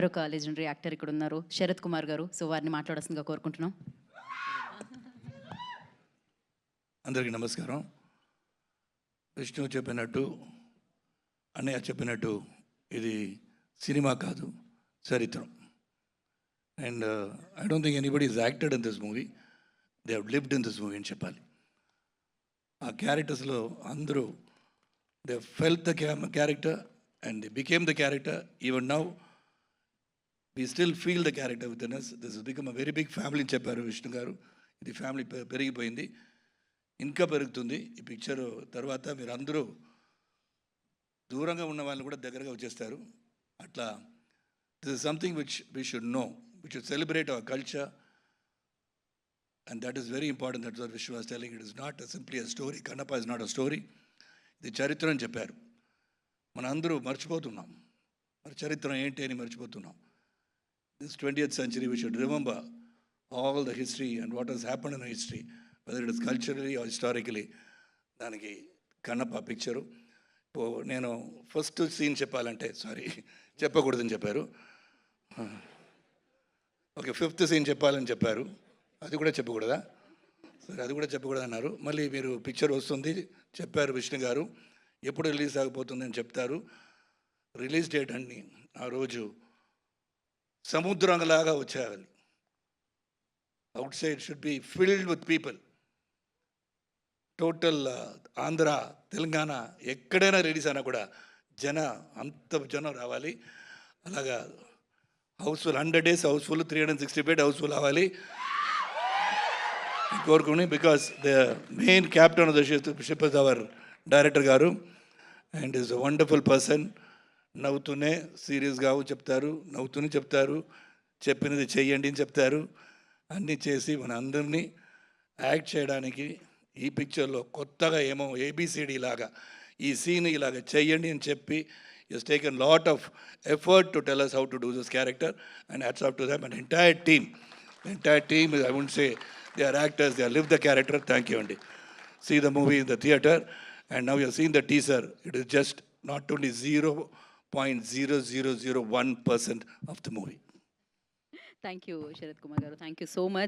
మరొక legendary actor ఇక్కడ ఉన్నారు, శరత్ కుమార్ గారు. సో వారిని మాట్లాడాల్సిందిగా కోరుకుంటున్నాం. అందరికీ నమస్కారం. విష్ణు చెప్పినట్టు, అన్నయ్య చెప్పినట్టు, ఇది సినిమా కాదు, చరిత్రం. And I don't think anybody is acted in this movie, they have lived in this movie అని చెప్పాలి. ఆ క్యారెక్టర్స్లో అందరూ they felt the character and they became the character. Even now we still feel the character within us. This has become a very big family అని చెప్పారు విష్ణు గారు. ఇది family పెరిగిపోయింది, ఇంకా పెరుగుతుంది. ఈ పిక్చర్ తర్వాత మీరు అందరూ దూరంగా ఉన్న వాళ్ళని కూడా దగ్గరగా వచ్చేస్తారు. అట్లా this is something which we should know, we should celebrate our culture, and that is very important. That's what Vishnu was telling. It is not simply a story. Kannappa is not a story, ఇది చరిత్ర అని చెప్పారు. మన అందరూ మర్చిపోతున్నాం, మరి చరిత్ర ఏంటి అని మర్చిపోతున్నాం. This 20th century, we should remember all the history and what has happened in history, whether it is culturally or historically. దానికి కన్నప్ప పిక్చరు. నేను ఫస్ట్ సీన్ చెప్పాలంటే, సారీ చెప్పకూడదని చెప్పారు. ఓకే, 5th సీన్ చెప్పాలని చెప్పారు, అది కూడా చెప్పకూడదా? సరే, అది కూడా చెప్పకూడదు అన్నారు. మళ్ళీ మీరు పిక్చర్ వస్తుంది చెప్పారు విష్ణు గారు, ఎప్పుడు రిలీజ్ ఆగిపోతుంది అని చెప్తారు. రిలీజ్ డేట్ అన్ని ఆ రోజు సముద్రంలాగా వచ్చేయాలి. Out side should be filled with people. Total Andhra, Telangana ఎక్కడైనా రిలీజ్ అయినా కూడా అంత జనం రావాలి. అలాగా హౌస్ఫుల్ 100 days హౌస్ఫుల్, 365 హౌస్ఫుల్ అవ్వాలి కోరుకుని. Because the main captain of the ship is our director గారు, and is a wonderful person. నవ్వుతూనే సీరియస్గా చెప్తారు, నవ్వుతూనే చెప్తారు, చెప్పినది చెయ్యండి అని చెప్తారు. అన్నీ చేసి మన అందరినీ యాక్ట్ చేయడానికి ఈ పిక్చర్లో కొత్తగా ఏమో ఏబిసిడి లాగా ఈ సీన్ ఇలాగా చెయ్యండి అని చెప్పి is taken lot of effort to tell us how to do this character, and hats off to them and entire team. I wouldn't say they are actors, they have lived the character. Thank you అండి. See the movie in the theater, and now you have seen the teaser. It is just not only 0.0001% of the movie. Thank you Sarath Kumar garu, thank you so much.